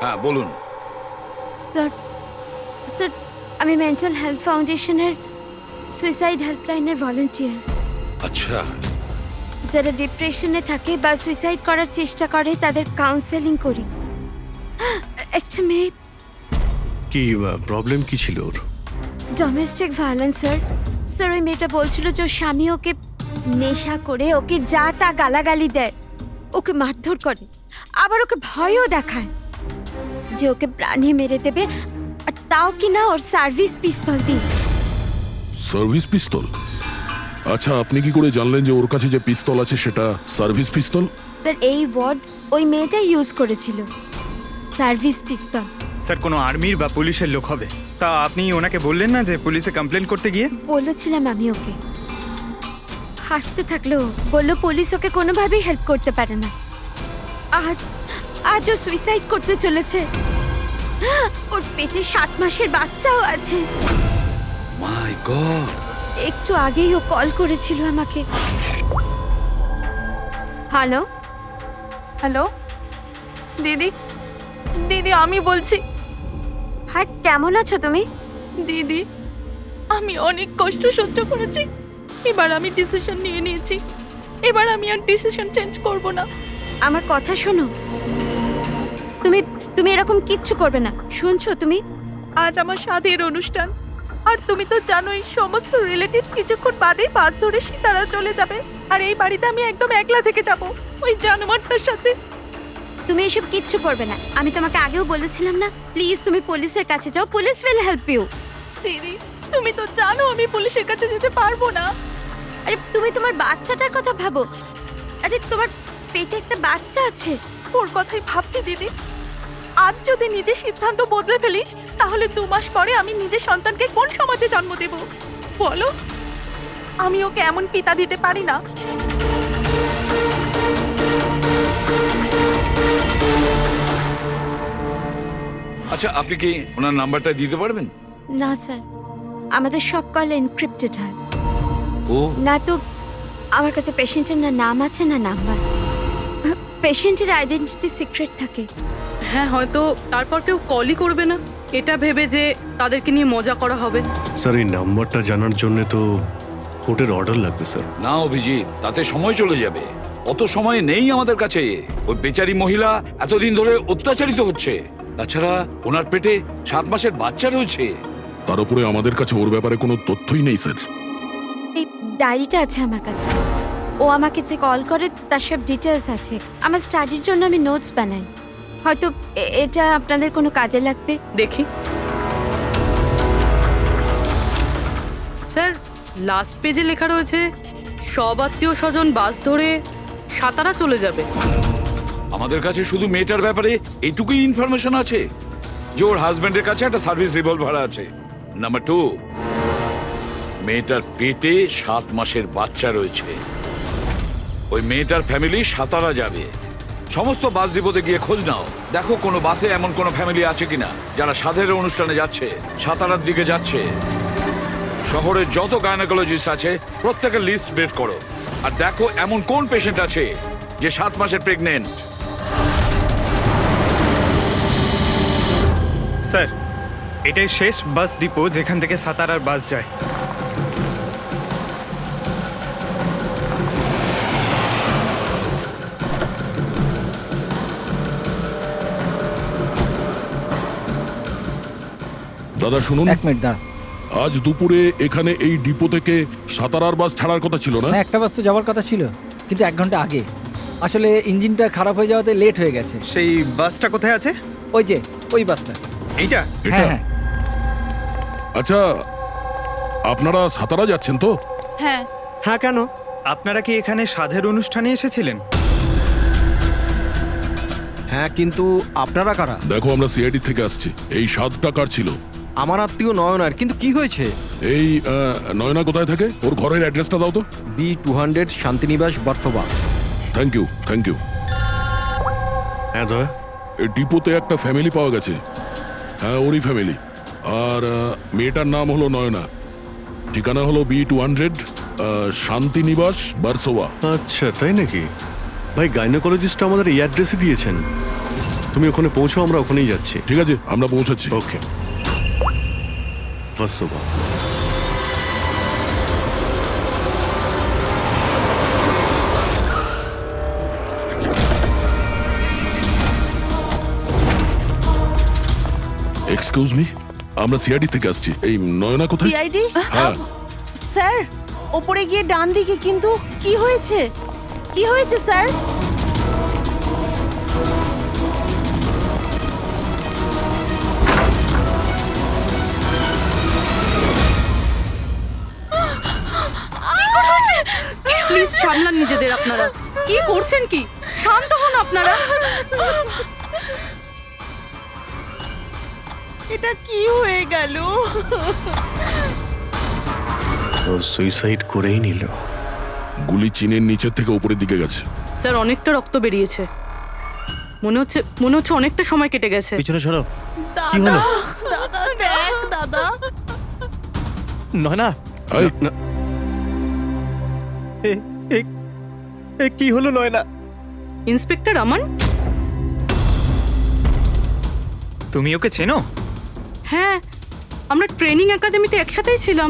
হ্যাঁ বলুন। Sir sir আমি মেন্টাল হেলথ ফাউন্ডেশনের সুইসাইড হেল্পলাইনের ভলান্টিয়ার। আচ্ছা, যারা ডিপ্রেশনে থাকে বা সুইসাইড করার চেষ্টা করে তাদের কাউন্সেলিং করি। একটা মেয়ে কি প্রবলেম কি ছিল ওর? Domestic violence sir. স্যার ওই মেয়েটা বলছিল যে ওর স্বামী ওকে নেশা করে ওকে যা তা গালাগালি দেয়, ওকে মারধর করে, আবার ওকে ভয়ও দেখায় যে ওকে প্রাণে মেরে দেবে, আর তাও কিনা ওর সার্ভিস পিস্তল দিয়ে। সার্ভিস পিস্তল? আচ্ছা, আপনি কি করে জানলেন যে ওর কাছে যে পিস্তল আছে সেটা সার্ভিস পিস্তল? স্যার এই ওয়ার্ড ওই মেয়েটা ইউজ করেছিল, সার্ভিস পিস্তল। স্যার কোনো আর্মির বা পুলিশের লোক হবে। তা আপনি ওনাকে বললেন না যে পুলিশে কমপ্লেন করতে গিয়ে? বলেছিলাম আমি ওকে। হাসতে থাকলো, বললো পুলিশ ওকে কোনোভাবেই হেল্প করতে পারে না। আজ ও সুইসাইড করতে চলেছে। ওর পেটে 7 মাসের বাচ্চাও আছে। মাই গড। একটু আগেই ও কল করেছিল আমাকে। হ্যালো হ্যালো দিদি, দিদি আমি বলছি। হ্যাঁ, কেমন আছো তুমি? দিদি আমি অনেক কষ্ট সহ্য করেছি, এবার আমি ডিসিশন নিয়ে নিয়েছি। এবার আমি আর ডিসিশন চেঞ্জ করব না। আমার কথা শোনো, তুমি তুমি এরকম কিচ্ছু করবে না, শুনছো তুমি? আজ আমার সাধের অনুষ্ঠান, আর তুমি তো জানোই সমস্ত রিলেটিভ কিছুক্ষণ বাদেই বাস ধরে সীতারা চলে যাবে, আর এই বাড়িতে আমি একদম একলা থেকে যাব ওই জানোয়ারটার সাথে। তুমি এসব কিচ্ছু করবে না, আমি তোমাকে আগেও বলেছিলাম না? প্লিজ তুমি পুলিশের কাছে যাও, পুলিশ উইল হেল্প ইউ। দিদি তুমি তো জানো আমি পুলিশের কাছে যেতে পারবো না। আরে তুমি তোমার বাচ্চাটার কথা ভাবো। আরে তোমার পেটে একটা বাচ্চা আছে। ওর কথাই ভাবছি দিদি। আজ যদি নিজে সিদ্ধান্ত বদলে ফেলি, তাহলে 2 মাস পরে আমি নিজের সন্তানকে কোন সমাজে জন্ম দেব বলো? আমি ওকে এমন পিতা দিতে পারি না। আচ্ছা, আপনি কি ওনার নাম্বারটা দিতে পারবেন? না স্যার, আমাদের সব কল এনক্রিপ্টেড হয়। ও না তো আমার কাছে পেশেন্টের না নাম আছে না নাম্বার। পেশেন্টের আইডেন্টিটি সিক্রেট থাকে। হ্যাঁ, হয়তো তারপর কেউ কলই করবে না, এটা ভেবে যে তাদেরকে নিয়ে মজা করা হবে। স্যার এই নাম্বারটা জানার জন্য তো কোর্টের অর্ডার লাগবে স্যার। না অভিজিৎ, তাতে সময় চলে যাবে। অত সময় নেই আমাদের কাছে। ওই বেচারি মহিলা এতদিন ধরে অত্যাচারিত হচ্ছে, তাছাড়া ওনার পেটে 7 মাসের বাচ্চা রয়েছে। তার উপরে আমাদের কাছে ওর ব্যাপারে কোনো তথ্যই নেই স্যার। এই ডায়েরিটা আছে আমার কাছে, ও আমাকে যে কল করে তার সব ডিটেলস আছে। আমার স্টাডির জন্য আমি নোটস বানাই, হয়তো এটা আপনাদের কোনো কাজে লাগবে। দেখি স্যার, লাস্ট পেজে লেখা রয়েছে সব আত্মীয় স্বজন বাস ধরে সাতারা চলে যাবে। আমাদের কাছে শুধু মেয়েটার ব্যাপারে এইটুকুই ইনফরমেশন আছে যে ওর হাজবেন্ডের কাছে একটা সার্ভিস রিভলভার আছে। নাম্বার 2, মেয়েটার পেটে 7 মাসের বাচ্চা রয়েছে। ওই মেয়েটার ফ্যামিলি সাতারা যাবে। সমস্ত বাস ডিপোতে গিয়ে খোঁজ নাও, দেখো কোনো বাসে এমন কোনো ফ্যামিলি আছে কিনা যারা সাধের অনুষ্ঠানে যাচ্ছে, সাতারার দিকে যাচ্ছে। শহরের যত গাইনোকোলজিস্ট আছে প্রত্যেকের লিস্ট বের করো, আর দেখো এমন কোন পেশেন্ট আছে যে 7 মাসের প্রেগনেন্ট। স্যার এটাই শেষ বাস ডিপো যেখান থেকে সাতারার বাস যায়। দাদা শুনুন, 1 মিনিট দাঁড়া। আজ দুপুরে এখানে এই ডিপো থেকে সাতারার বাস ছাড়ার কথা ছিল না? না, একটা বাস তো যাওয়ার কথা ছিল, কিন্তু 1 ঘন্টা আগে। আসলে ইঞ্জিনটা খারাপ হয়ে যাওয়াতে লেট হয়ে গেছে। সেই বাসটা কোথায় আছে? ওই যে ওই বাসটা। এইটা? এটা? হ্যাঁ হ্যাঁ। আচ্ছা, আপনারা সাতারা যাচ্ছেন তো? হ্যাঁ। হ্যাঁ, কেন? আপনারা কি এখানে সাধের অনুষ্ঠানে এসেছিলেন? হ্যাঁ, কিন্তু আপনারা কারা? দেখো, আমরা সিআইডি থেকে আসছি। এই 7 টাকার ছিল। আমার আত্মীয় নয়নার, কিন্তু কি হয়েছে? এই নয়না কোথায় থাকে? ওর ঘরের অ্যাড্রেসটা দাও তো। B200 Shantiniwas Versova. Thank you, thank you. হ্যাঁ দয়া। এই ডিপোতে একটা ফ্যামিলি পাওয়া গেছে। হ্যাঁ, ওরই ফ্যামিলি। আর মেয়েটার নাম হলো নয়না, ঠিকানা হলো B200 শান্তিনিবাস বার্সোবা। আচ্ছা তাই নাকি? ভাই গাইনোকোলজিস্ট আমাদের এই অ্যাড্রেসে দিয়েছেন। তুমি ওখানে পৌঁছো, আমরা ওখানেই যাচ্ছি। ঠিক আছে, আমরা পৌঁছাচ্ছি। ওকে, বাস্তবা। এক্সকিউজ মি, আমরা সিআইডি থেকে আসছি। এই নয়না কোথায়? সিআইডি হ্যাঁ, স্যার, ওপরে গিয়ে ডান দিকে। কিন্তু কি হয়েছে? কি হয়েছে স্যার? প্লিজ সামলান নিজেদের আপনারা। কি করছেন কি? শান্ত হন আপনারা। এটা কি হয়ে গেল? ও সুইসাইড করেই নিল। গুলি চিনের নিচের থেকে উপরের দিকে গেছে। স্যার, অনেকটা রক্ত বেরিয়েছে। মনে হচ্ছে অনেকটা সময় কেটে গেছে। পিছনে সরো। দাদা, দাদা দেখ দাদা। নয়না, এই, কি হলো নয়না? ইন্সপেক্টর আমান? তুমি ওকে চেনো? হ্যাঁ, আমরা ট্রেনিং একাডেমিতে একসাথেই ছিলাম।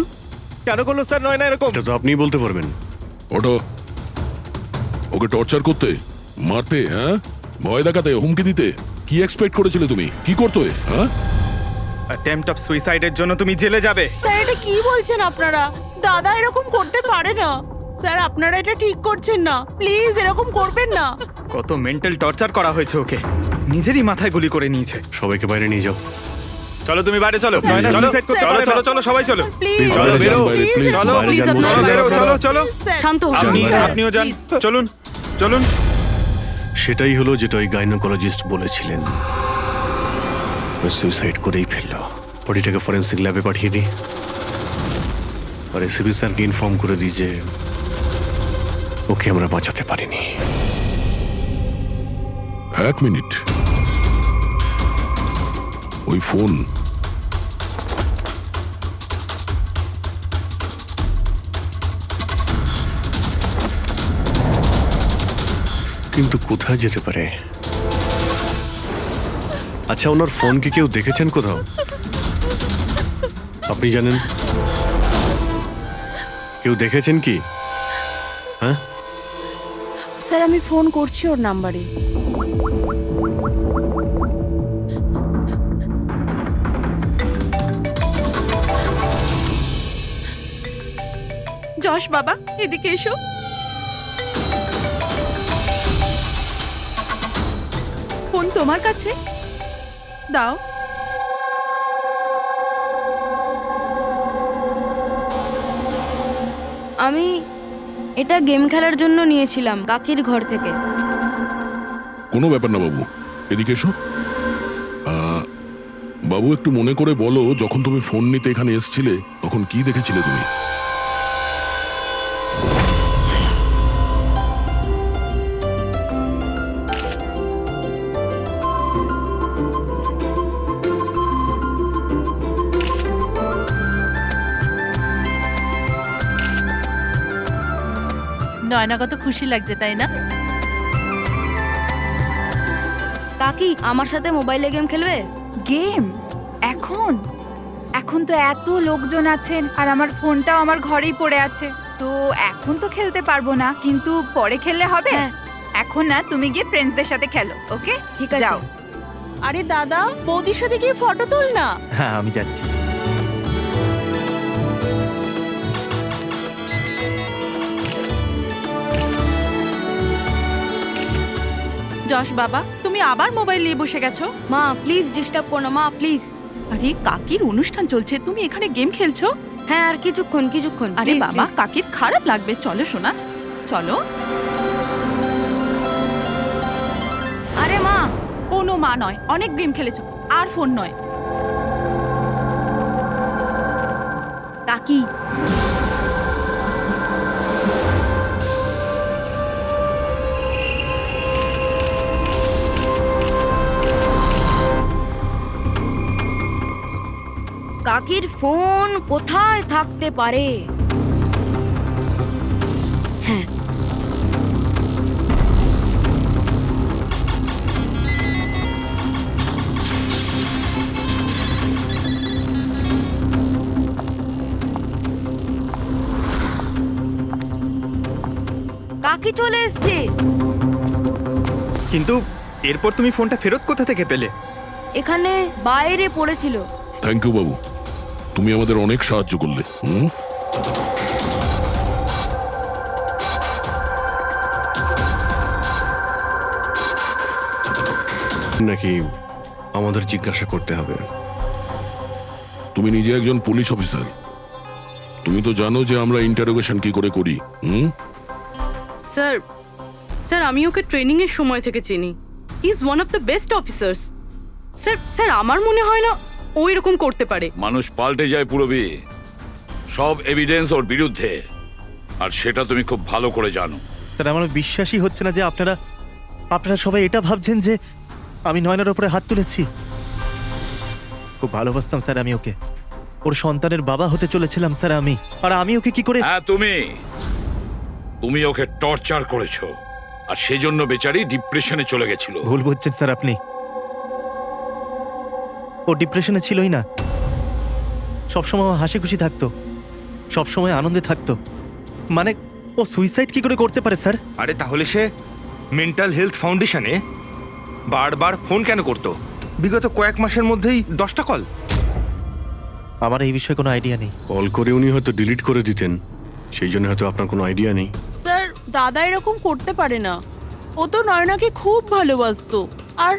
কেন করলো স্যার নয়না এরকম? এটা তো আপনিই বলতে পারবেন। ওটা ওকে টর্চার করতে, মারতে, হ্যাঁ, ভয় দেখাতে, হুমকি দিতে কি এক্সপেক্ট করেছিলে তুমি? কি করতে, হ্যাঁ? অ্যাটেম্পট অফ সুইসাইডের জন্য তুমি জেলে যাবে। স্যার, এটা কি বলছেন আপনারা? দাদা এরকম করতে পারে না। স্যার, আপনারা এটা ঠিক করছেন না। প্লিজ এরকম করবেন না। কত মেন্টাল টর্চার করা হয়েছে ওকে। নিজেরই মাথায় গুলি করে নিয়েছে। সবাইকে বাইরে নিয়ে যাও। চলো তুমি বাইরে চলো। নয়না, চলো suicide করতে চলো পারে না। চলো চলো সবাই চলো। প্লিজ চলো, বাইরে বেরো। যান, বাইরে, please, চলো, বাইরে যান, please, বলছি। আপনারা বেরো, চলো চলো। শান্ত হন। আপনি স্যার, আপনিও যান। please। চলুন চলুন। সেটাই হলো যেটা ওই গাইনোকোলজিস্ট বলেছিলেন। ও সুইসাইড করেই ফেললো। বডিটাকে ফরেন্সিক ল্যাবে পাঠিয়ে দিই, আর এসিবি স্যারকে ইনফর্ম করে দিই যে ওকে আমরা বাঁচাতে পারিনি। এক মিনিট, ওই ফোন কিন্তু কোথায় যেতে পারে? আচ্ছা, ওনার ফোন কি কেউ দেখেছেন কোথাও? আপনি জানেন? কেউ দেখেছেন কি? হ্যাঁ, স্যার, আমি ফোন করছি ওর নাম্বারে। যশ বাবা, এদিকে এসো। ফোন তোমার কাছে দাও। আমি এটা গেম খেলার জন্য নিয়েছিলাম কাকির ঘর থেকে। কোনো ব্যাপার না বাবু, এদিকে এসো। বাবু, একটু মনে করে বলো, যখন তুমি ফোন নিতে এখানে এসেছিলে তখন কি দেখেছিলে তুমি? নয়না কত খুশি লাগছে, তাই না? কাকি আমার সাথে মোবাইলে গেম খেলবে? গেম? এখন? এখন তো এত লোকজন আছেন আর আমার ফোনটাও আমার ঘরেই পড়ে আছে, তো এখন তো খেলতে পারবো না, কিন্তু পরে খেললে হবে। হ্যাঁ। এখন না, তুমি গিয়ে ফ্রেন্ডসদের সাথে খেলো, ওকে? ঠিক আছে। যাও। আরে দাদা, বৌদির সাথে গিয়ে ফটো তুল না। হ্যাঁ, আমি যাচ্ছি। যশ বাবা, তুমি আবার মোবাইল নিয়ে বসে গেছো? মা প্লিজ ডিস্টার্ব করো না, মা প্লিজ। আরে কাকির অনুষ্ঠান চলছে, তুমি এখানে গেম খেলছো? হ্যাঁ, আর কিছুক্ষণ। আরে please, বাবা, please। কাকির খারাপ লাগবে। চলো সোনা, চলো। আরে মা, কোনো মা নয়, অনেক গেম খেলেছো, আর ফোন নয়। কাকি কাকির ফোন কোথায় থাকতে পারে? হ্যাঁ, কাকি চলে এসছে। কিন্তু এরপর তুমি ফোনটা ফেরত কোথা থেকে পেলে? এখানে বাইরে পড়েছিল। থ্যাংক ইউ বাবু, তুমি আমাদের অনেক সাহায্য করলে। হুম, নাকি আমাদের জিজ্ঞাসা করতে হবে? তুমি নিজে একজন পুলিশ অফিসার, তুমি তো জানো যে আমরা ইন্টারোগেশন কি করে করি। হুম, স্যার স্যার আমি ওকে ট্রেনিং এর সময় থেকে চিনি। He is one of the best officers. Sir sir আমার মনে হয় না ও এরকম করতে পারে। মানুষ পাল্টে যায় পুরবি, সব এভিডেন্স ওর বিরুদ্ধে, আর সেটা তুমি খুব ভালো করে জানো। স্যার আমার বিশ্বাসই হচ্ছে না যে আপনারা সবাই এটা ভাবছেন যে আমি নয়নার ওপরে হাত তুলেছি। খুব ভালোবাসতাম স্যার আমি ওকে, ওর সন্তানের বাবা হতে চলেছিলাম স্যার আমি। আর আমি ওকে কি করে? হ্যাঁ, তুমি ওকে টর্চার করেছো, আর সেজন্য বেচারি ডিপ্রেশনে চলে গেছিল। ভুল বুঝছেন স্যার আপনি, ও ডিপ্রেশনে ছিলই না। সবসময় ও হাসি খুশি থাকতো, সবসময় আনন্দে থাকতো। মানে ও সুইসাইড কি করে করতে পারে স্যার? আরে তাহলে সে মেন্টাল হেলথ ফাউন্ডেশনে বারবার ফোন কেন করতো? বিগত কয়েক মাসের মধ্যেই 10টা কল। আমার এই বিষয়ে কোনো আইডিয়া নেই। কল করে উনি হয়তো ডিলিট করে দিতেন, সেই জন্য হয়তো আপনার কোনো আইডিয়া নেই। স্যার দাদা এরকম করতে পারে না, ও তো নয়নাকে খুব ভালোবাসতো, আর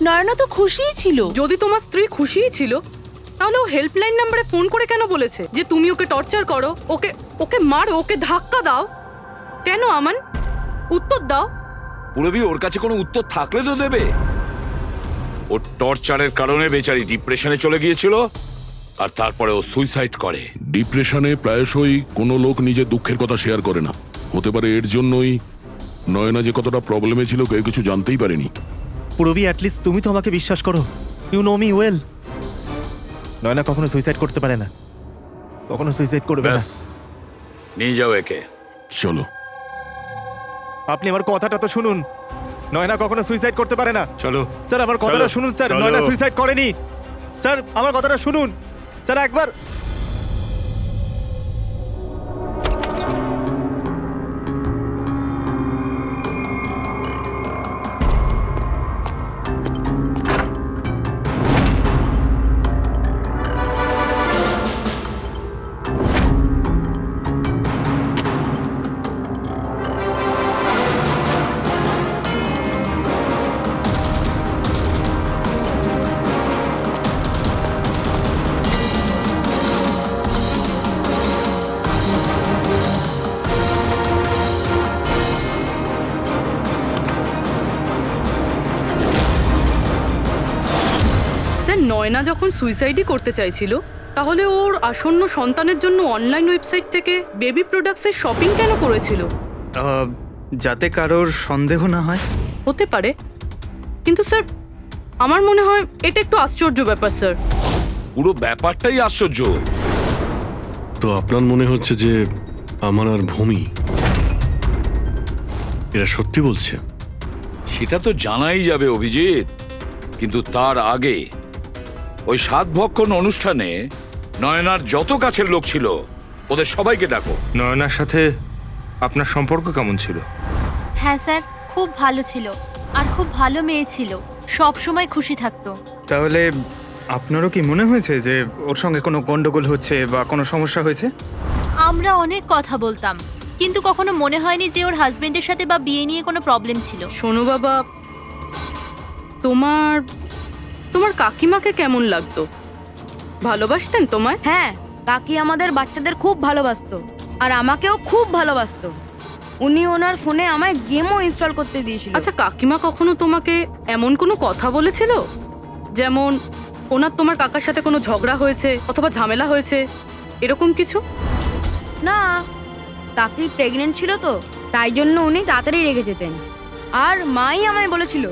নয়না তো খুশিই ছিল। যদি তোমার স্ত্রী খুশিই ছিল তাহলে ও হেল্পলাইন নম্বরে ফোন করে কেন বলেছে যে তুমি ওকে টর্চার করো, ওকে ওকে মারো, ওকে ধাক্কা দাও? কেন আমান? উত্তর দাও। পুরবি ওর কাছে কোনো উত্তর থাকলে তো দেবে। ওর টর্চারের কারণে বেচারি ডিপ্রেশনে চলে গিয়েছিল, আর তারপরে ও সুইসাইড করে। ডিপ্রেশনে প্রায়শই কোনো লোক নিজের দুঃখের কথা শেয়ার করে না। হতে পারে এর জন্যই নয়না যে কতটা প্রবলেমে ছিল কেউ কিছু জানতেই পারেনি। পুরবি অ্যাটলিস্ট তুমি তো আমাকে বিশ্বাস করো, you know me well. Naina কখনো সুইসাইড করতে পারে না, কখনো সুইসাইড করবে না। ব্যাস, নিয়ে যাও একে। চলো। আপনি আমার কথাটা তো শুনুন, নয়না কখনো সুইসাইড করতে পারে না। চলো স্যার আমার কথাটা চলো, শুনুন স্যার, চলো। নয়না সুইসাইড করেনি। স্যার আমার কথাটা শুনুন স্যার একবার। স্যার নয়না যখন সুইসাইডই করতে চাইছিল তাহলে ওর আসন্ন সন্তানের জন্য অনলাইন ওয়েবসাইট থেকে বেবি প্রোডাক্টসের শপিং কেন করেছিল? যাতে কারোর সন্দেহ না হয়। হতে পারে, কিন্তু স্যার আমার মনে হয় এটা একটু আশ্চর্য ব্যাপার স্যার। পুরো ব্যাপারটাই আশ্চর্য। তো আপনার মনে হচ্ছে যে আমার আর ভূমি এরা সত্যি বলছে? সেটা তো জানাই যাবে অভিজিৎ, কিন্তু তার আগে ওই 7 ভক্ষণ অনুষ্ঠানে নয়নার যত কাছের লোক ছিল ওদের সবাইকে ডাকো। নয়নার সাথে আপনার সম্পর্ক কেমন ছিল? হ্যাঁ স্যার, খুব ভালো ছিল, আর খুব ভালো মেয়ে ছিল, সব সময় খুশি থাকতো। তাহলে আপনারও কি মনে হয়েছে যে ওর সঙ্গে কোনো গন্ডগোল হচ্ছে বা কোনো সমস্যা হয়েছে? আমরা অনেক কথা বলতাম, কিন্তু কখনো মনে হয়নি যে ওর হাজবেন্ডের সাথে বা বিয়ে নিয়ে কোনো প্রবলেম ছিল। শোনো বাবা, তোমার তোমার কাকিমাকে কেমন লাগতো? ভালোবাসতেন তোমায়? হ্যাঁ, কাকি আমাদের বাচ্চাদের খুব ভালোবাসতো, আর আমাকেও খুব ভালোবাসতো। উনি ওনার ফোনে আমায় গেমও ইনস্টল করতে দিয়েছিল। আচ্ছা, কাকিমা কখনো তোমাকে এমন কোনো কথা বলেছিল যেমন ওনার তোমার কাকার সাথে কোনো ঝগড়া হয়েছে অথবা ঝামেলা হয়েছে, এরকম কিছু? না, কাকি প্রেগনেন্ট ছিল তো, তাই জন্য উনি তাড়াতাড়ি রেগে যেতেন। আর মাই আমায় বলেছিল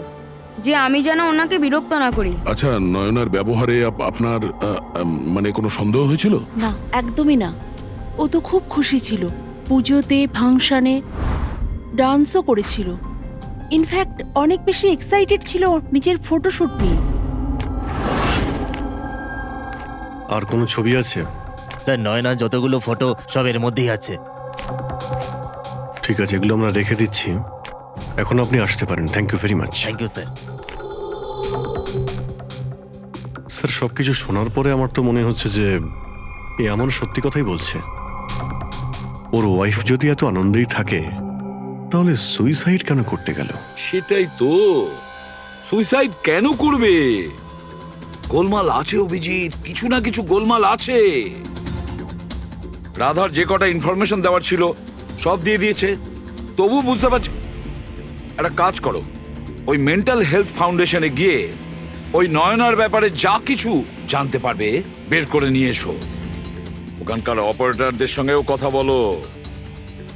যে আমি যেন ওনাকে বিরক্ত না করি। আচ্ছা, নয়নার ব্যবহারে আপনার মানে কোনো সন্দেহ হয়েছিল? না, একদমই না। ও তো খুব খুশি ছিল, পুজোতে ফাংশনে ডান্সও করেছিল। ইনফ্যাক্ট অনেক বেশি এক্সাইটেড ছিল নিজের ফটোশুট নিয়ে। আর কোনো ছবি আছে? স্যার নয়না যতগুলো ফটো সব এর মধ্যেই আছে। ঠিক আছে, এগুলো আমরা রেখে দিচ্ছি। এখন আপনি আসতে পারেন। Thank you very much. Thank you sir. Sir, সবকিছু শোনার পরে আমার তো মনে হচ্ছে যে এ এমন সত্যি কথাই বলছে। ওর ওয়াইফ যদি এত আনন্দেই থাকে তাহলে সুইসাইড কেন করতে গেল? সেটাই তো, সুইসাইড কেন করবে? গোলমাল আছে অভিজিৎ, কিছু না কিছু গোলমাল আছে। রাধার যে কটা ইনফরমেশন দেওয়ার ছিল সব দিয়ে দিয়েছে, তবু বুঝতে পারছি। একটা কাজ করো, ওই মেন্টাল হেলথ ফাউন্ডেশনে গিয়ে ওই নয়নার ব্যাপারে যা কিছু জানতে পারবে বের করে নিয়ে এসো। ওখানকার অপারেটরদের সঙ্গেও কথা বলো,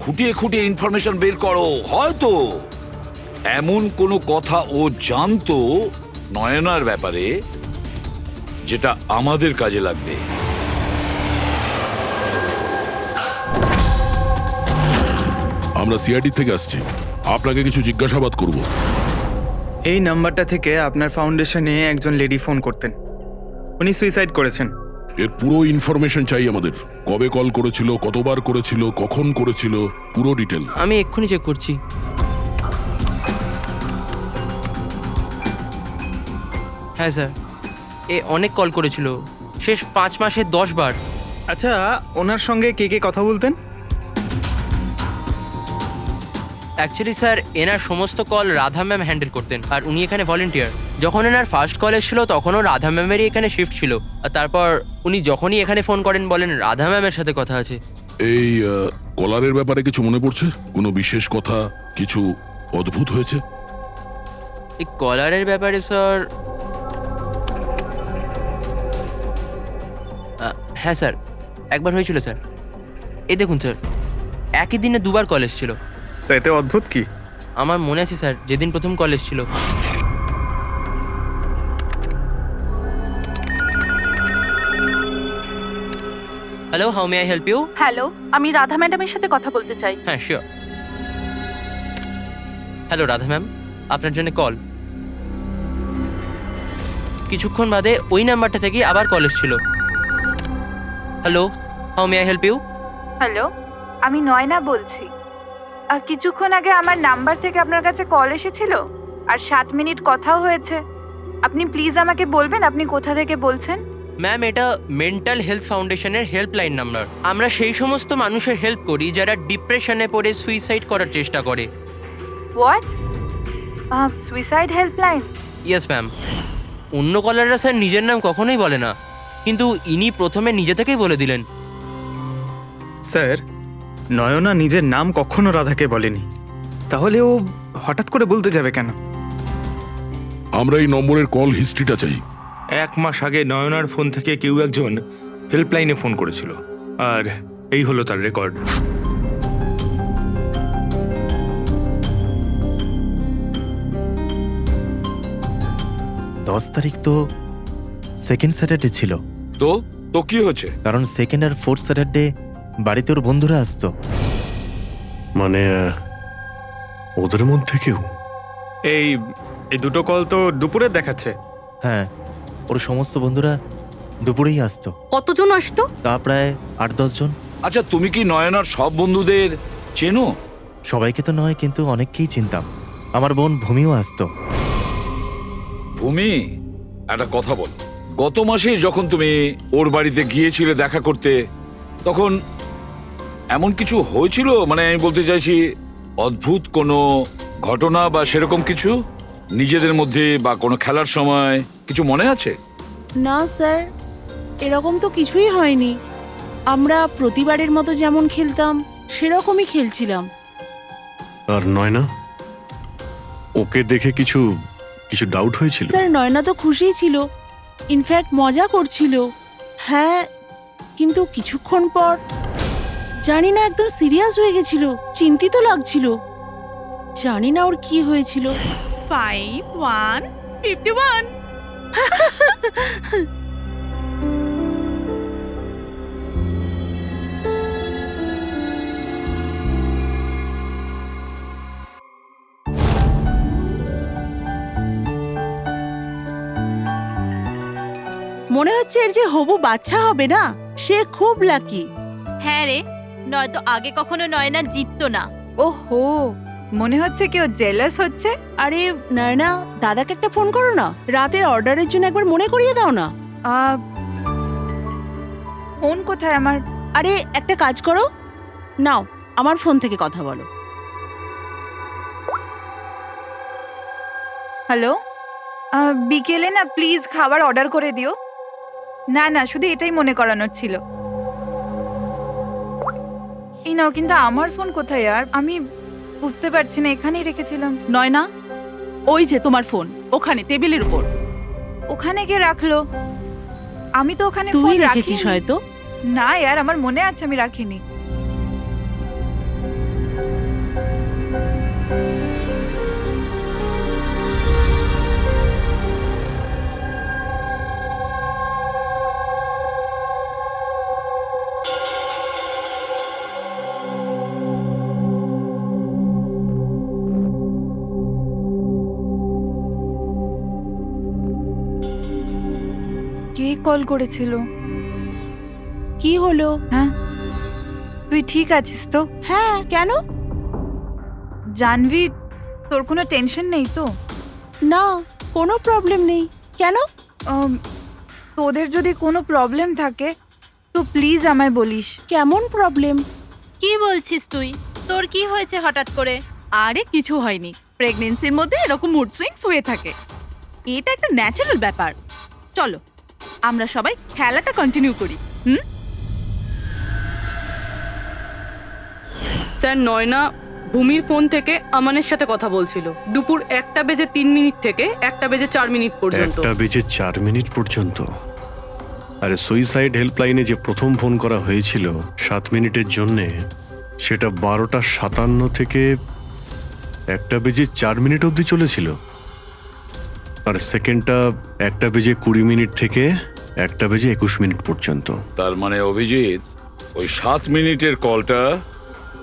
খুঁটিয়ে খুঁটিয়ে ইনফরমেশন বের করো। হয়তো এমন কোনো কথা ও জানতো নয়নার ব্যাপারে যেটা আমাদের কাজে লাগবে। আমরা সিআইডি থেকে আসছি, আপনাকে কিছু জিজ্ঞাসাবাদ করব। এই নাম্বারটা থেকে আপনার ফাউন্ডেশনে একজন লেডি ফোন করতেন, উনি সুইসাইড করেছেন। এর পুরো ইনফরমেশন চাই আমাদের। কবে কল করেছিল, কতবার করেছিল, কখন করেছিল, পুরো ডিটেল। আমি এক্ষুনি চেক করছি। হ্যাঁ স্যার, এ অনেক কল করেছিল, শেষ 5 মাসে 10 বার। আচ্ছা, ওনার সঙ্গে কে কে কথা বলতেন? অ্যাকচুয়ালি স্যার, এনার সমস্ত কল রাধা ম্যাম হ্যান্ডেল করতেন, আর উনি এখানে ভলেন্টিয়ার। যখন এনার ফার্স্ট কল এসেছিল তখনও রাধা ম্যামেরই এখানে শিফট ছিল, আর তারপর উনি যখনই এখানে ফোন করেন বলেন রাধা ম্যামের সাথে কথা আছে। এই কলারের ব্যাপারে কিছু মনে পড়ছে? কোনো বিশেষ কথা, কিছু অদ্ভুত হয়েছে? এই কলারের ব্যাপারে স্যার, হ্যাঁ স্যার, একবার হয়েছিল স্যার। এই দেখুন স্যার, একই দিনে 2 বার কল এসেছিল। তো এতে অদ্ভুত কি? আমার মনে আছে স্যার, যেদিন প্রথম কল এসেছিল। Hello, how may I help you? Hello, আমি রাধা ম্যাডামের সাথে কথা বলতে চাই। হ্যাঁ, শিওর। হ্যালো রাধা ম্যাম, আপনার জন্য কল। কিছুক্ষণ বাদে ওই নাম্বারটা থেকে আবার কল এসেছিল। Hello, how may I help you? Hello, আমি নয়না বলছি। আর কিছুক্ষণ আগে আমার নাম্বার থেকে আপনার কাছে কল এসেছিল, আর 7 মিনিট কথাও হয়েছে। আপনি প্লিজ আমাকে বলবেন আপনি কোথা থেকে বলছেন? ম্যাম, এটা মেন্টাল হেলথ ফাউন্ডেশনের হেল্পলাইন নাম্বার। আমরা সেই সমস্ত মানুষের হেল্প করি যারা ডিপ্রেশনে পড়ে সুইসাইড করার চেষ্টা করে। What? Suicide helpline? Yes ma'am. অন্য কলাররা স্যার নিজের নাম কখনোই বলে না, কিন্তু ইনি প্রথমে নিজে থেকেই বলে দিলেন। স্যার, নয়না নিজের নাম কখনো রাধাকে বলেনি, তাহলে ও হঠাৎ করে বলতে যাবে কেন? আমরা এই নম্বরের কল হিস্ট্রিটা চাই। 1 মাস আগে নয়নার ফোন থেকে কেউ একজন হেল্পলাইনে ফোন করেছিল, আর এই হলো তার রেকর্ড। দশ তারিখ তো সেকেন্ড স্যাটারডে ছিল। তো তো কি হচ্ছে? কারণ সেকেন্ড আর ফোর্থ স্যাটারডে বাড়িতে ওর বন্ধুরা আসতো। মানে ওদের মধ্যে কেউ? এই দুটো কল তো দুপুরে দেখাচ্ছে। হ্যাঁ, ওর সমস্ত বন্ধুরা দুপুরেই আসতো। কতজন আসতো? তা প্রায় 8-10 জন। আচ্ছা, তুমি কি নয়নার সব বন্ধুদের চেনো? সবাইকে তো নয়, কিন্তু অনেককেই চিনতাম। আমার বোন ভূমিও আসতো। ভূমি, একটা কথা বল। গত মাসে যখন তুমি ওর বাড়িতে গিয়েছিলে দেখা করতে, তখন এমন কিছু হয়েছিল? মানে আমি বলতে চাইছি, অদ্ভুত কোনো ঘটনা বা সেরকম কিছু নিজেদের মধ্যে, বা কোনো খেলার সময় কিছু মনে আছে? না স্যার, এরকম তো কিছুই হয়নি। আমরা প্রতিবারের মতো যেমন খেলতাম সেরকমই খেলছিলাম। আর নয়না, ওকে দেখে কিছু কিছু ডাউট হয়েছিল? স্যার, নয়না তো খুশিই ছিল, ইনফ্যাক্ট মজা করছিল। হ্যাঁ, কিন্তু কিছুক্ষণ পর জানি না একদম সিরিয়াস হয়ে গেছিল, চিন্তিত লাগছিল। জানি না ওর কি হয়েছিল। 5151 মনে হচ্ছে এর যে হবু বাচ্চা হবে না, সে খুব লাকি। হ্যাঁ রে, নয়তো আগে কখনো নয়না জিততো না। ওহো, মনে হচ্ছে কেউ জেলাস হচ্ছে। আরে নয়না, দাদাকে একটা ফোন করো না, রাতের অর্ডারের জন্য একবার মনে করিয়ে দাও না। ফোন কোথায় আমার? আরে একটা কাজ করো, নাও আমার ফোন থেকে কথা বলো। হ্যালো, বিকেলে না প্লিজ খাবার অর্ডার করে দিও। না না, শুধু এটাই মনে করানোর ছিল। এই নাও, কিন্তু আমার ফোন কোথায়? আর আমি বুঝতে পারছি না, এখানেই রেখেছিলাম। নয়না, ওই যে তোমার ফোন ওখানে টেবিলের উপর। ওখানে কে রাখলো? আমি তো ওখানে তুই ফোন রেখেছিস রাখিনি। হয়তো। না यार, আমার মনে আছে আমি রাখিনি। কে কল করেছিল? কি হলো? হ্যাঁ, তুই ঠিক আছিস তো? হ্যাঁ, কেন? জানবি, তোর কোনো টেনশন নেই তো? না, কোনো প্রবলেম নেই। কেন? তোদের যদি কোনো প্রবলেম থাকে তো প্লিজ আমায় বলিস। কেমন প্রবলেম? কি বলছিস তুই? তোর কি হয়েছে হঠাৎ করে? আরে কিছু হয়নি, প্রেগন্যান্সির মধ্যে এরকম মুড সুইংস হয়ে থাকে, এটা একটা ন্যাচারাল ব্যাপার। চলো আমরা সবাই খেলাটা কন্টিনিউ করি। স্যার, নয়না ভূমির ফোন থেকে আমানের সাথে কথা বলছিল দুপুর 1:03 থেকে 1:04 পর্যন্ত। 1:04 পর্যন্ত? আরে সুইসাইড হেল্পলাইনে যে প্রথম ফোন করা হয়েছিল 7 মিনিটের জন্যে, সেটা 12:57 থেকে 1:04 অবধি চলেছিল। আর সেকেন্ডটা 1:20 থেকে 1:21 পর্যন্ত। তার মানে অভিজিৎ, ওই 7 মিনিটের কলটা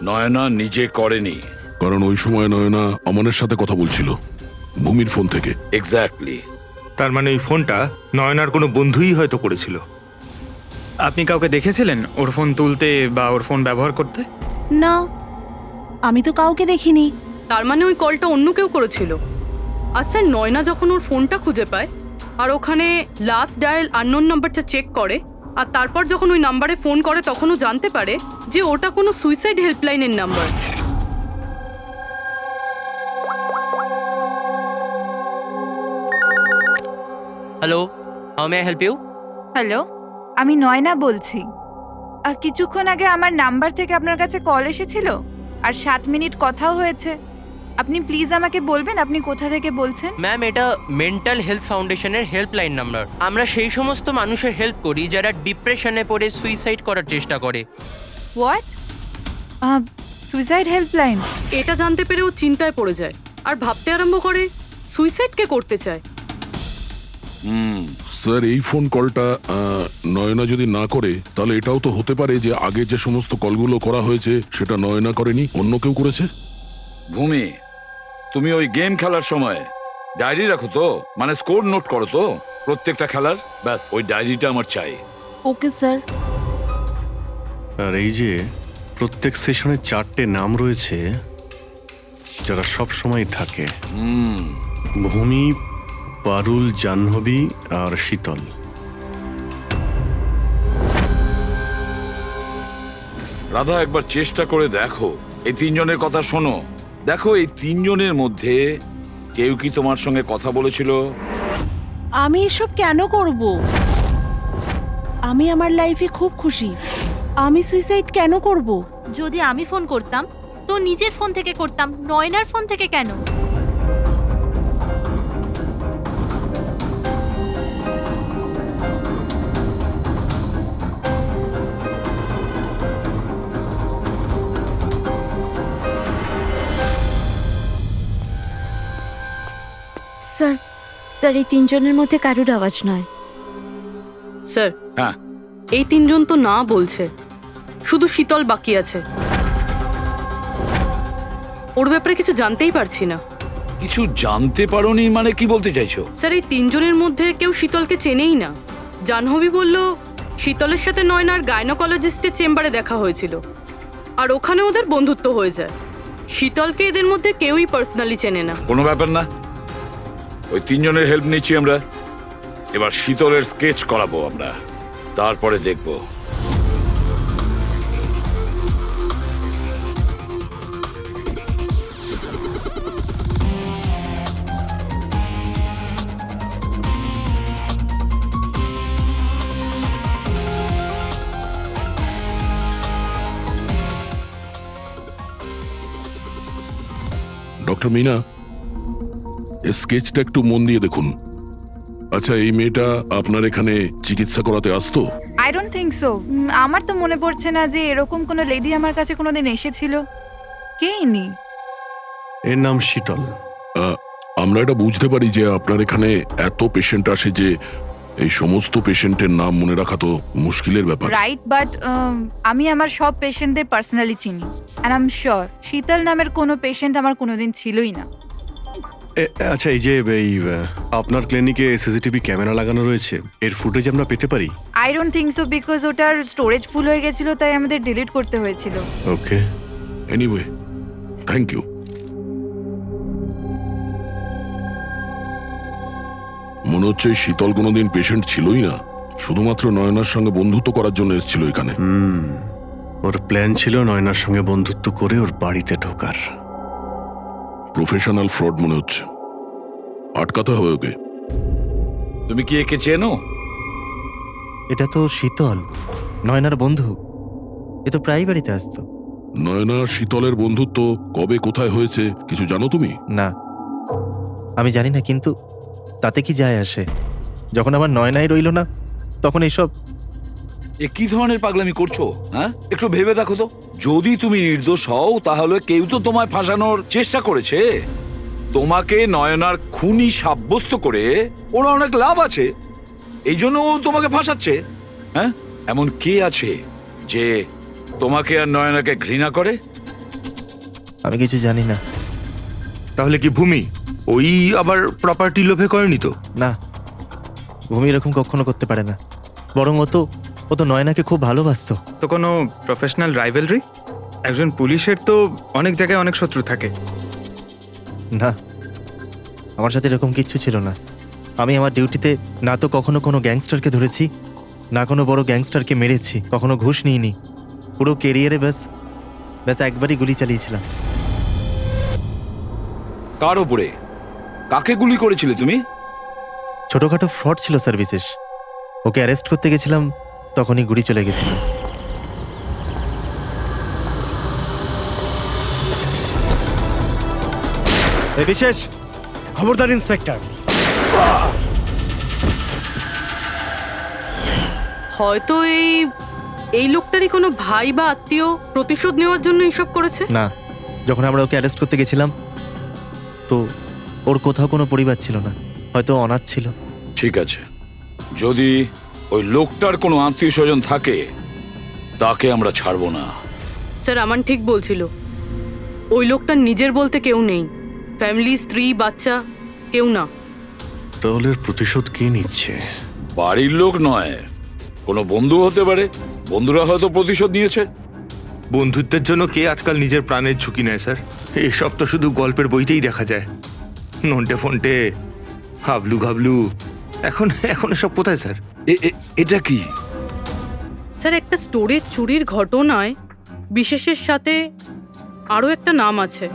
নয়না নিজে করেনি। কারণ ওই সময় নয়না অমনের সাথে কথা বলছিল ভূমির ফোন থেকে। এক্স্যাক্টলি। তার মানে ওই ফোনটা নয়নার কোনো বন্ধুই হয়তো করেছিল। আপনি কাউকে দেখেছিলেন ওর ফোন তুলতে বা ওর ফোন ব্যবহার করতে? না, আমি তো কাউকে দেখিনি। তার মানে ওই কলটা অন্য কেউ করেছিল। আর স্যার, নয়না যখন ওর ফোনটা খুঁজে পায় আর ওখানে লাস্ট ডায়াল আননোন নাম্বারটা চেক করে, আর তারপর যখন ওই নাম্বারে ফোন করে তখনও জানতে পারে যে ওটা কোনো সুইসাইড হেল্পলাইনের নাম্বার। Hello, how may I help you? Hello, আমি নয়না বলছি। কিছুক্ষণ আগে আমার নাম্বার থেকে আপনার কাছে কল এসেছিল আর 7 মিনিট কথাও হয়েছে। আপনি প্লিজ আমাকে বলবেন আপনি কোথা থেকে বলছেন? ম্যাম, এটা মেন্টাল হেলথ ফাউন্ডেশনের হেল্পলাইন নাম্বার। আমরা সেই সমস্ত মানুষের হেল্প করি যারা ডিপ্রেশনে পড়ে সুইসাইড করার চেষ্টা করে। হোয়াট? Suicide helpline? এটা জানতে পেরে ও চিন্তায় পড়ে যায় আর ভাবতে আরম্ভ করে সুইসাইড কে করতে চায়। স্যার, এই ফোন কলটা নয়না যদি না করে, তাহলে এটাও তো হতে পারে যে আগে যে সমস্ত কলগুলো করা হয়েছে সেটা নয়না করেনি, অন্য কেউ করেছে। ভূমি, তুমি ওই গেম খেলার সময় ডায়েরি রাখো তো? মানে স্কোর নোট করো তো প্রত্যেকটা খেলার? ব্যাস, ওই ডায়েরিটা আমার চাই। Okay sir. আর এই যে প্রত্যেক সেশনে 4টে নাম রয়েছে যারা সব সময় থাকে: ভূমি, পারুল, জাহ্নবী আর শীতল। রাধা, একবার চেষ্টা করে দেখো, এই 3 জনের কথা শোনো। দেখো, এই 3 জনের মধ্যে কেউ কি তোমার সঙ্গে কথা বলেছিল? আমি এসব কেন করব? আমি আমার লাইফে খুব খুশি। আমি সুইসাইড কেন করব? যদি আমি ফোন করতাম তো নিজের ফোন থেকে করতাম, নয়নার ফোন থেকে কেন? স্যার, স্যার এই 3 জনের মধ্যে কারুর আওয়াজ নয়। স্যার, হ্যাঁ, এই 3 জন তো না বলছে, শুধু শীতল বাকি আছে। ওর ব্যাপারে কিছু জানতেই পারছি না। কিছু জানতে পারোনি মানে কি বলতে চাইছো? স্যার, এই 3 জনের মধ্যে কেউ শীতলকে চেনেই না। জাহ্নবী বলল শীতলের সাথে নয়নার গাইনোকোলজিস্টের চেম্বারে দেখা হয়েছিল আর ওখানে ওদের বন্ধুত্ব হয়ে যায়। শীতলকে এদের মধ্যে কেউই পার্সোনালি চেনে না। কোনো ব্যাপার না, ওই তিনজনের হেল্প নিচ্ছি আমরা। এবার শীতলের স্কেচ করাবো আমরা, তারপরে দেখবো। ডক্টর মিনা, এই স্কেচটা একটু মন দিয়ে দেখুন। আচ্ছা, এই মেয়েটা আপনার এখানে চিকিৎসা করাতে আসতো? I don't think so. আমার তো মনে পড়ছে না যে এরকম কোনো লেডি আমার কাছে কোনোদিন এসেছিল। কে ইনি? এর নাম শীতল। আমরা এটা বুঝতে পারি যে আপনার এখানে এত পেশেন্ট আসে যে এই সমস্ত পেশেন্টের নাম মনে রাখা তো মুশকিলের ব্যাপার। রাইট, বাট আমি আমার সব পেশেন্টদের পার্সোনালি চিনি। অ্যান্ড আই এম শিওর শীতল নামের কোনো পেশেন্ট আমার কোনোদিন ছিলই না। আচ্ছা, এই যে আপনার ক্লিনিকে সিসিটিভি ক্যামেরা লাগানো রয়েছে, এর ফুটেজ আমরা পেতে পারি? I don't think so, because ওটার স্টোরেজ ফুল হয়ে গেছিল, তাই আমাদের ডিলিট করতে হয়েছিল। ওকে, এনিওয়ে, থ্যাংক ইউ। মনে হচ্ছে এই শীতল কোনোদিন পেশেন্ট ছিলই না, শুধুমাত্র নয়নার সঙ্গে বন্ধুত্ব করার জন্য এসেছিল এখানে। ওর প্ল্যান ছিল নয়নার সঙ্গে বন্ধুত্ব করে ওর বাড়িতে ঢোকার। প্রফেশনাল ফ্রড মনে হচ্ছে, আটকাতে হবে ওকে। তুমি কি একে চেনো? এটা তো শীতল, নয়নার বন্ধু। এ তো প্রায় বাড়িতে আসতো। নয়না শীতলের বন্ধুত্ব কবে কোথায় হয়েছে কিছু জানো তুমি? না, আমি জানি না, কিন্তু তাতে কি যায় আসে? যখন আমার নয়নাই রইল না, তখন এইসব। এ কি ধরনের পাগলামি করছো? হ্যাঁ, একটু ভেবে দেখো তো। যদি তুমি নির্দোষ হও তাহলে কেউ তো তোমায় ফাঁসানোর চেষ্টা করেছে। তোমাকে নয়নার খুনি সাব্যস্ত করে ওরা অনেক লাভ আছে, এই জন্য ও তোমাকে ফাঁসাচ্ছে। হ্যাঁ, এমন কে আছে যে তোমাকে আর নয়নাকে ঘৃণা করে? আমি কিছু জানি না। তাহলে কি ভূমি ওই আবার প্রপার্টি লোভে করেনি তো? না, ভূমি এরকম কখনো করতে পারে না। বরং ও তো নয়নাকে খুব ভালোবাসতো। তো কোনো প্রফেশনাল রাইভেলরি? একজন পুলিশের তো অনেক জায়গায় অনেক শত্রু থাকে। না, আমার সাথে এরকম কিচ্ছু ছিল না। আমি আমার ডিউটিতে না তো কখনো কোনো গ্যাংস্টারকে ধরেছি, না কোনো বড় গ্যাংস্টারকে মেরেছি, কখনো ঘুষ নিইনি। পুরো কেরিয়ারে ব্যাস একবারই গুলি চালিয়েছিলাম। কার ওপরে? কাকে গুলি করেছিলে তুমি? ছোটখাটো ফ্রড ছিল স্যার, বিশেষ। ওকে অ্যারেস্ট করতে গেছিলাম, তখনই গুলি চলে গেছিল। বিশেষ খবরদার ইন্সপেক্টর। হয়তো এই লোকটারই কোনো ভাই বা আত্মীয় প্রতিশোধ নেওয়ার জন্য এসব করেছে। না, যখন আমরা ওকে অ্যারেস্ট করতে গেছিলাম তো ওর কোথাও কোনো পরিবার ছিল না, হয়তো অনাথ ছিল। ঠিক আছে, যদি ওই লোকটার কোনো আত্মীয় স্বজন থাকে তাকে আমরা ছাড়বো না। স্যার, আমান ঠিক বলছিল। ওই লোকটার নিজের বলতে কেউ নেই, ফ্যামিলি, স্ত্রী, বাচ্চা কেউ না। তাহলে প্রতিশোধ কে নিচ্ছে? বাড়ির লোক নয়, কোনো বন্ধু হতে পারে। বন্ধুরা হয়তো প্রতিশোধ নিয়েছে। বন্ধুত্বের জন্য কে আজকাল নিজের প্রাণের ঝুঁকি নেয় স্যার? এসব তো শুধু গল্পের বইতেই দেখা যায়। নন্টে ফন্টে, হাবলু ঘাবলু, এখন এসব কোথায় স্যার? এটা কি স্যার? একটা স্টোরের চুরির ঘটনায় বিশেষের সাথে আরও একটা নাম আছে,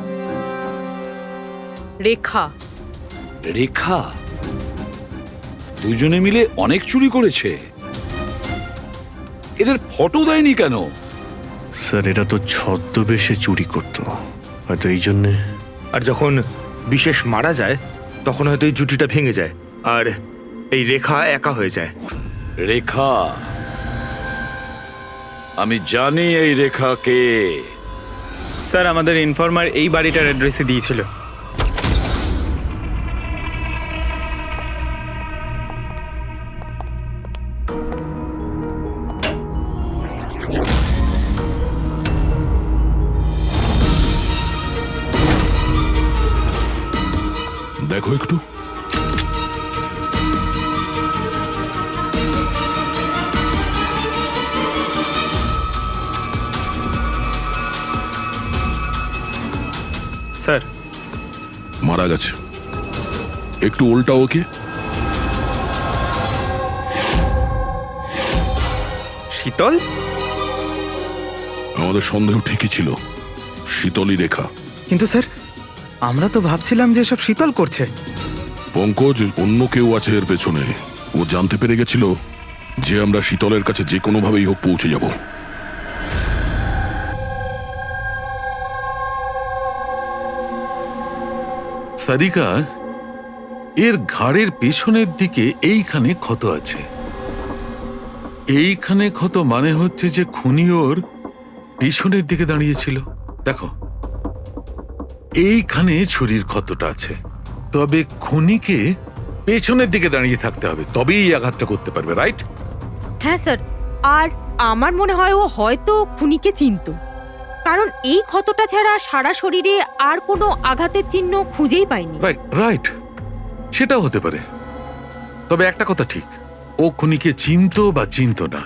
রেখা। রেখা? দুজনে মিলে অনেক চুরি করেছে। এদের ফটো দেয়নি কেন? স্যার, এটা তো ছদ্মবেশে চুরি করতো, হয়তো এই জন্যে। আর যখন বিশেষ মারা যায় তখন হয়তো এই জুটিটা ভেঙে যায় আর এই রেখা একা হয়ে যায়। রেখা? আমি জানি এই রেখা কে। স্যার, আমাদের ইনফর্মার এই বাড়িটার অ্যাড্রেসে দিয়েছিল। দেখো একটু। স্যার মারা গেছে। একটু উল্টা ওকে। শীতল? আমাদের সন্দেহ ঠিকই ছিল, শীতলই রেখা। কিন্তু স্যার আমরা তো ভাবছিলাম যে সব শীতল করছে। পঙ্কজ, অন্য কেউ আছে এর পেছনে। ও জানতে পেরে গেছিল যে আমরা শীতলের কাছে যে কোনোভাবেই হোক পৌঁছে যাব। সারিকা, এর ঘাড়ের পেছনের দিকে এইখানে ক্ষত আছে। এইখানে ক্ষত মানে হচ্ছে যে খুনি ওর পেছনের দিকে দাঁড়িয়েছিল। দেখো, এইখানে ছুরির ক্ষতটা আছে। তবে খুনিকে পেছনের দিকে দাঁড়িয়ে থাকতে হবে, তবেই এই আঘাতটা করতে পারবে, রাইট? হ্যাঁ স্যার, আর আমার মনে হয় ও হয়তো খুনিকে চিনতো, কারণ এই ক্ষতটা ছাড়া সারা শরীরে আর কোনো আঘাতের চিহ্ন খুঁজেই পাইনি। রাইট রাইট, সেটাও হতে পারে। তবে একটা কথা ঠিক, ও খুনিকে চিনতো বা চিনতো না,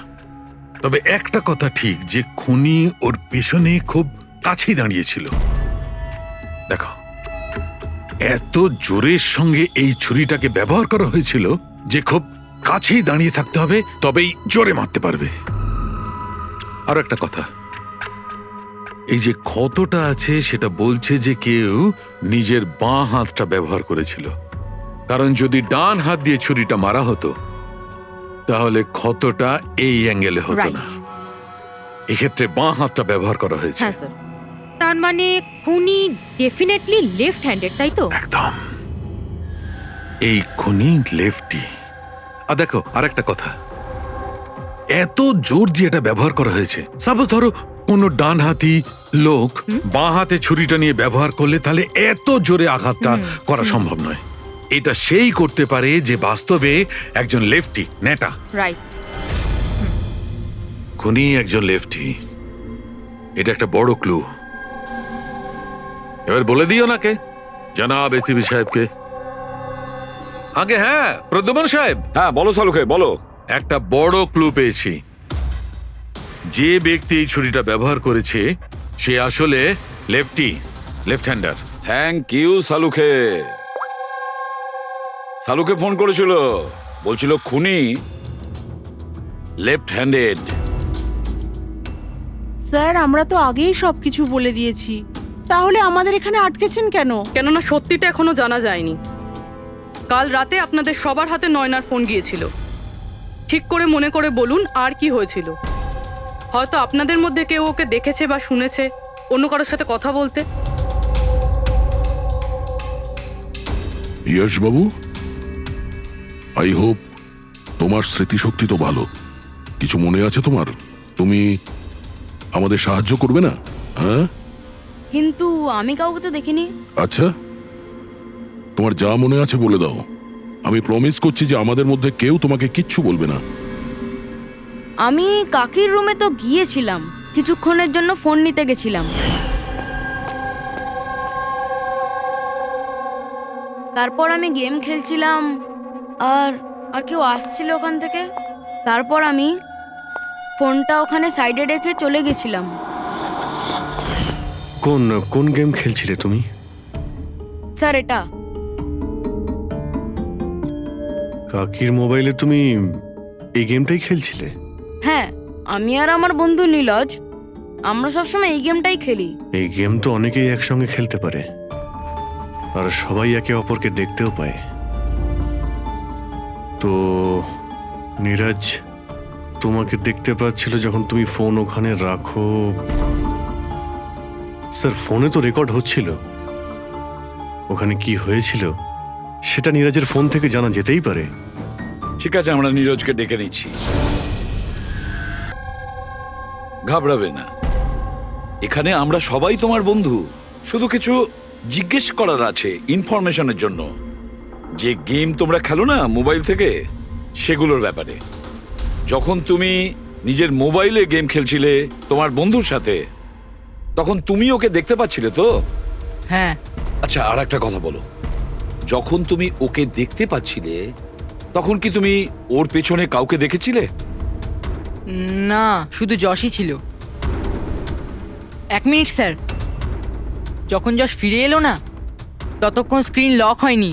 তবে একটা কথা ঠিক যে খুনি ওর পেছনে খুব কাছেই দাঁড়িয়েছিল। দেখো, এত জোরের সঙ্গে এই ছুরিটাকে ব্যবহার করা হয়েছিল যে খুব কাছেই দাঁড়িয়ে থাকতে হবে, তবেই জোরে মারতে পারবে। আর একটা কথা, এই যে ক্ষতটা আছে সেটা বলছে যে কেউ নিজের বাঁ হাতটা ব্যবহার করেছিল, কারণ যদি ডান হাত দিয়ে ছুরিটা মারা হতো তাহলে ক্ষতটা এই অ্যাঙ্গেলে হতো না। এক্ষেত্রে বাঁ হাতটা ব্যবহার করা হয়েছে। হ্যাঁ স্যার, তার মানে খুনি ডেফিনেটলি লেফট হ্যান্ডেড, তাই তো? একদম, এই খুনি লেফটি। আর দেখো, আরেকটা কথা, এত জোর দিয়ে এটা ব্যবহার করা হয়েছে। সাপোজ ধরো কোনো ডান হাতি লোক বাঁ হাতে ছুরিটা নিয়ে ব্যবহার করলে তাহলে এত জোরে আঘাতটা করা সম্ভব নয়। এটা সেই করতে পারে যে বাস্তবে একজন লেফটি নেটা। রাইট। খুনি একজন লেফটি, এটা একটা বড় ক্লু। এবার বলে দিও নাকে জনাব এসিপি সাহেবকে। আগে হ্যাঁ, প্রদ্যুম্ন সাহেব। হ্যাঁ বলো সালুকে, বলো। একটা বড় ক্লু পেয়েছি। যে ব্যক্তি এই ছুরিটা ব্যবহার করেছে সে আসলে লেফট হ্যান্ডার। থ্যাংক ইউ সালুকে। সালুকে ফোন করেছিল, বলছিল খুনি লেফট হ্যান্ডেড। স্যার, আমরা তো আগেই সবকিছু বলে দিয়েছি, তাহলে আমাদের এখানে আটকেছেন কেন? কেননা সত্যিটা এখনো জানা যায়নি। কাল রাতে আপনাদের সবার হাতে নয়নার ফোন গিয়েছিল। ঠিক করে মনে করে বলুন আর কি হয়েছিল। হয়তো আপনাদের মধ্যে কেউ ওকে দেখেছে বা শুনেছে অন্য কারোর সাথে কথা বলতে। ইয়শ বাবু, আই হোপ তোমার স্মৃতিশক্তি তো ভালো। কিছু মনে আছে তোমার? তুমি আমাদের সাহায্য করবে না? হ্যাঁ, কিন্তু আমি কাউকে তো দেখিনি। আচ্ছা, তোমার যা মনে আছে বলে দাও। আমি প্রমিস করছি যে আমাদের মধ্যে কেউ তোমাকে কিচ্ছু বলবে না। আমি কাকির রুমে তো গিয়েছিলাম, কিছুক্ষণের জন্য ফোন নিতে গেছিলাম। তারপর আমি গেম খেলছিলাম, আর কেউ আসছিল ওখান থেকে। তারপর আমি ফোনটা ওখানে সাইডে রেখে চলে গেছিলাম। কোন গেম খেলছিলে তুমি? স্যার, এটা কাকির মোবাইলে তুমি এই গেমটাই খেলছিলে? হ্যাঁ, আমি আর আমার বন্ধু নীলজ, আমরা সবসময় এই গেমটাই খেলি। এই গেম তো অনেকেই একসঙ্গে খেলতে পারে, আর সবাই একে অপরকে দেখতেও পায়। তো নীরজ তোমাকে দেখতে পাচ্ছিল যখন তুমি ফোন ওখানে রাখো। স্যার, ফোনে তো রেকর্ড হচ্ছিল। ওখানে কি হয়েছিল সেটা নীরজের ফোন থেকে জানা যেতেই পারে। ঠিক আছে, আমরা নীরজকে ডেকে নিচ্ছি। ঘাবড়াবে না, এখানে আমরা সবাই তোমার বন্ধু। শুধু কিছু জিজ্ঞেস করার আছে ইনফরমেশনের জন্য। যে গেম তোমরা খেলো না মোবাইল থেকে, সেগুলোর ব্যাপারে। যখন তুমি নিজের মোবাইলে গেম খেলছিলে তোমার বন্ধুর সাথে, তখন তুমি ওকে দেখতে পাচ্ছিলে তো? হ্যাঁ। আচ্ছা, আর একটা কথা বলো, যখন তুমি ওকে দেখতে পাচ্ছিলে তখন কি তুমি ওর পেছনে কাউকে দেখেছিলে? না, শুধু যশই ছিল। 1 মিনিট স্যার। যখন যশ ফিরে এলো না ততক্ষণ স্ক্রিন লক হয়নি।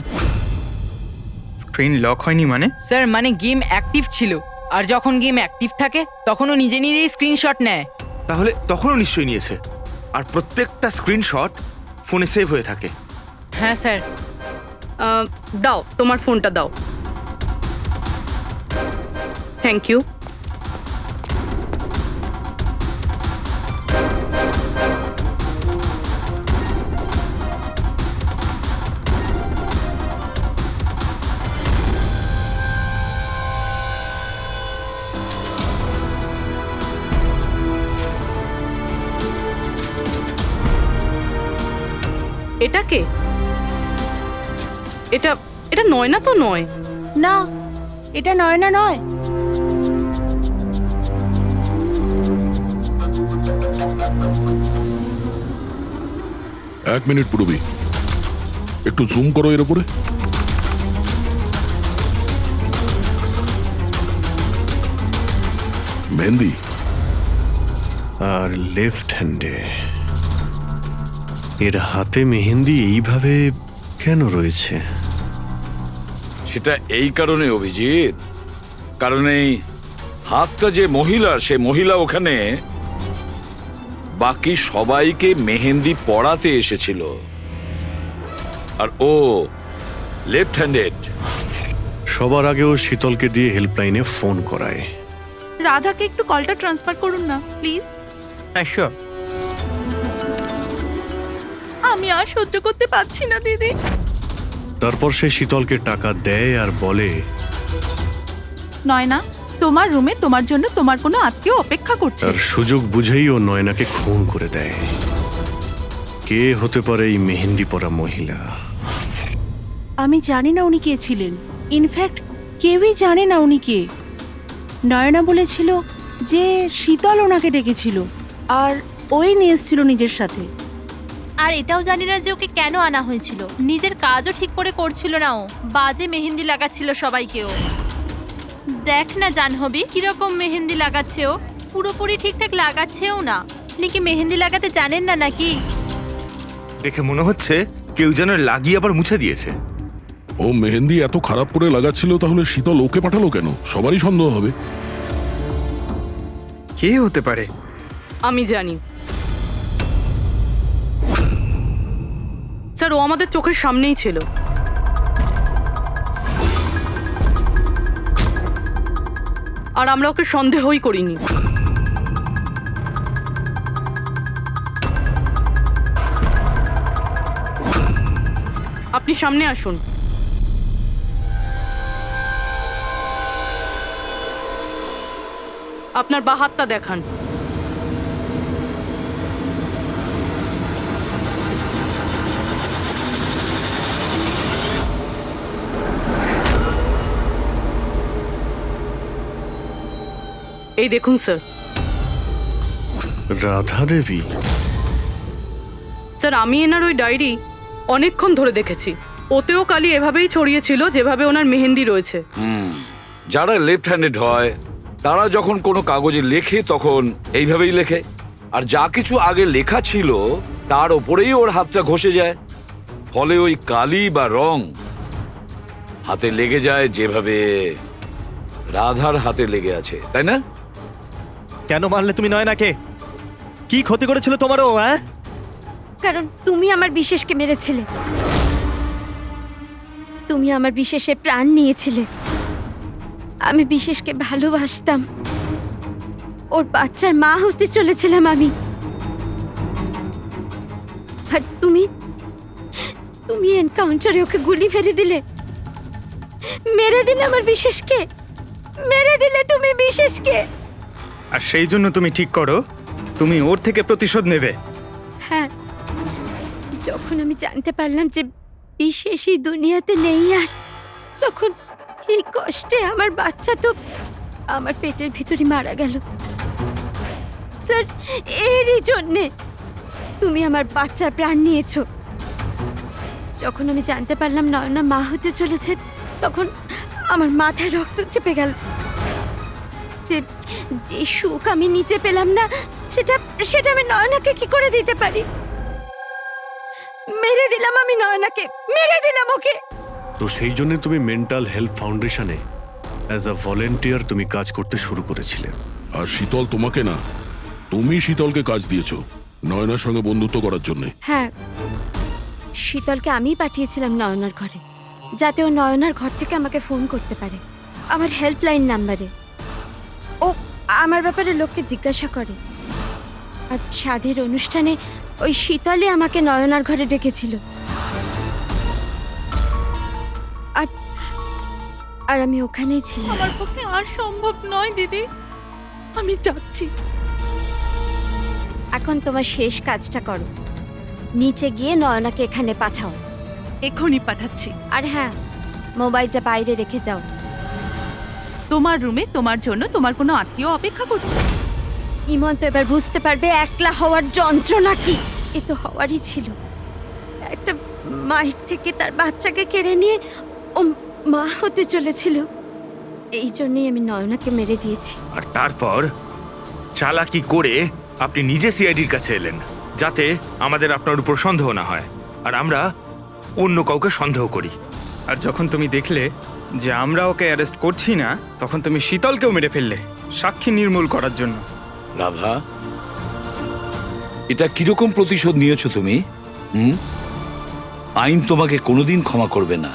স্ক্রিন লক হয়নি মানে? স্যার মানে গেম অ্যাক্টিভ ছিল, আর যখন গেম অ্যাক্টিভ থাকে তখন ও নিজে নিজেই স্ক্রিনশট নেয়। তাহলে তখনও নিশ্চয়ই নিয়েছে, আর প্রত্যেকটা স্ক্রিনশট ফোনে সেভ হয়ে থাকে। হ্যাঁ স্যার। দাও তোমার ফোনটা দাও। Thank you. এটা কে? এটা এটা নয়না তো নয়। না, এটা নয়না নয়। এক মিনিট পূরবী, একটু জুম করো এর উপরে। মেহেন্দি আর লেফট হ্যান্ডে এর হাতে মেহেন্দি এইভাবে কেন রয়েছে? সেটা এই কারণে অভিজিৎ, কারণ এই হাতটা যে মহিলা, সে মহিলা ওখানে বাকি সবাইকে মেহেন্দি পড়াতে এসেছিল, আর ও লেফট হ্যান্ডেড। সবার আগেও শীতলকে দিয়ে হেল্পলাইনে ফোন করায়। রাধাকে একটু কলটা ট্রান্সফার করুন না প্লিজ। হ্যাঁ শিওর। আমি আর সহ্য করতে পারছি না দিদি। তারপর সে শীতলকে টাকা দেয় আর বলে, নয়না, তোমার রুমে তোমার জন্য তোমার কোনো আত্মীয় অপেক্ষা করছে। তার সুযোগ বুঝেই ও নয়নাকে খুন করে দেয়। কে হতে পারে এই মেহেন্দি পরা মহিলা? আমি জানি না উনি কে ছিলেন। ইনফ্যাক্ট কেউই জানে না উনি কে। নয়না বলেছিল যে শীতল ওনাকে ডেকেছিল, আর ওই নিয়ে এসেছিল নিজের সাথে। আর এটাও জানি না যে ওকে কেন আনা হয়েছিল। নিজের কাজও ঠিক করে করছিল না ও, বাজে মেহেন্দি লাগাচ্ছিল সবাইকেও। দেখ না জাহ্নবী কিরকম মেহেন্দি লাগাচ্ছে ও, পুরোপুরি ঠিকঠাক লাগাচ্ছেও না। আপনি কি মেহেন্দি লাগাতে জানেন না নাকি? দেখে মনে হচ্ছে কেউ যেন লাগিয়ে আবার মুছে দিয়েছে। ও মেহেন্দি এত খারাপ করে লাগাচ্ছিল, তাহলে শীতল ওকে পাঠালো কেন? সবারই সন্দেহ হবে। কে হতে পারে? আমি জানি স্যার, ও আমাদের চোখের সামনেই ছিল। আর আমরা ওকে সন্দেহই করিনি। আপনি সামনে আসুন। আপনার বা হাতটা দেখান। এই দেখুন স্যার। রাধা দেবী? স্যার আমি এনার ওই ডায়েরি অনেকক্ষণ ধরে দেখেছি। ওতেও কালি এভাবেই ছড়িয়েছিল যেভাবে ওনার মেহেন্দি রয়েছে। যারা লেফট হ্যান্ডেড হয় তারা যখন কোনো কাগজে লেখে তখন এইভাবেই লেখে, আর যা কিছু আগে লেখা ছিল তার ওপরেই ওর হাতটা ঘষে যায়, ফলে ওই কালি বা রং হাতে লেগে যায় যেভাবে রাধার হাতে লেগে আছে, তাই না? কেন মারলে তুমি নয়নাকে? কি ক্ষতি করেছিল তোমারও? হ্যাঁ, কারণ তুমি আমার বিশেষকে মেরেছিলে। তুমি আমার বিশেষের প্রাণ নিয়েছিলে। আমি বিশেষকে ভালোবাসতাম। ওর বাচ্চার মা হতে চলেছিলাম আমি। আর তুমি তুমি এনকাউন্টারে ওকে গুলি মেরে দিলে। মেরে দিলে আমার বিশেষকে, মেরে দিলে তুমি বিশেষকে। আর সেই জন্য তুমি ঠিক করো তুমি ওর থেকে প্রতিশোধ নেবে। হ্যাঁ, যখন আমি জানতে পারলাম যে বিশেষই দুনিয়াতে নেই আর, তখন এই কষ্টে আমার বাচ্চা তো আমার পেটের ভিতরে মারা গেল। স্যার, এরই জন্যে তুমি আমার বাচ্চার প্রাণ নিয়েছো। যখন আমি জানতে পারলাম নয়না মা হতে চলেছে, তখন আমার মাথায় রক্ত চেপে গেল। যে যে সুখ আমি নিচে পেলাম না, সেটা সেটা আমি নয়নাকে কি করে দিতে পারি? মেরে দিলাম আমি নয়নাকে, মেরে দিলাম ওকে। তো সেই জন্য তুমি মেন্টাল হেলথ ফাউন্ডেশনে অ্যাজ আ ভলেন্টিয়ার তুমি কাজ করতে শুরু করেছিলে। আর শীতল তোমাকে না, তুমি শীতলকে কাজ দিয়েছো নয়নার সঙ্গে বন্ধুত্ব করার জন্য। হ্যাঁ, শীতলকে আমিই পাঠিয়েছিলাম নয়নার ঘরে, যাতে ও নয়নার ঘর থেকে আমাকে ফোন করতে পারে আমার হেল্পলাইন নাম্বারে। ও আমার ব্যাপারে লোককে জিজ্ঞাসা করে। আর সাধের অনুষ্ঠানে ওই শীতলে আমাকে নয়নার ঘরে ডেকেছিল। আর আর আমি ওখানেই ছিলাম। আমার পক্ষে আর সম্ভব নয় দিদি, আমি যাচ্ছি। এখন তোমার শেষ কাজটা করো, নিচে গিয়ে নয়নাকে এখানে পাঠাও। এখনই পাঠাচ্ছি। আর হ্যাঁ, মোবাইলটা বাইরে রেখে যাও। তোমার রুমে তোমার জন্য তোমার কোনো আত্মীয় অপেক্ষা করছে। ইমন তো এবার বুঝতে পারবে একলা হওয়ার যন্ত্রণা কি। এ তো হওয়ারই ছিল, একটা মায়ের থেকে তার বাচ্চাকে কেড়ে নিয়ে ও মা হতে চলেছিল। এই জন্যই আমি নয়নাকে মেরে দিয়েছি। আর তারপর চালাকি করে আপনি নিজে সিআইডির কাছে এলেন, যাতে আমাদের আপনার উপর সন্দেহ না হয় আর আমরা অন্য কাউকে সন্দেহ করি। আর যখন তুমি দেখলে যে আমরা ওকে অ্যারেস্ট করছি না, তখন তুমি শীতলকেও মেরে ফেললে সাক্ষী নির্মূল করার জন্য। রাধা, এটা কিরকম প্রতিশোধ নিয়েছো তুমি? আইন তোমাকে কোনোদিন ক্ষমা করবে না।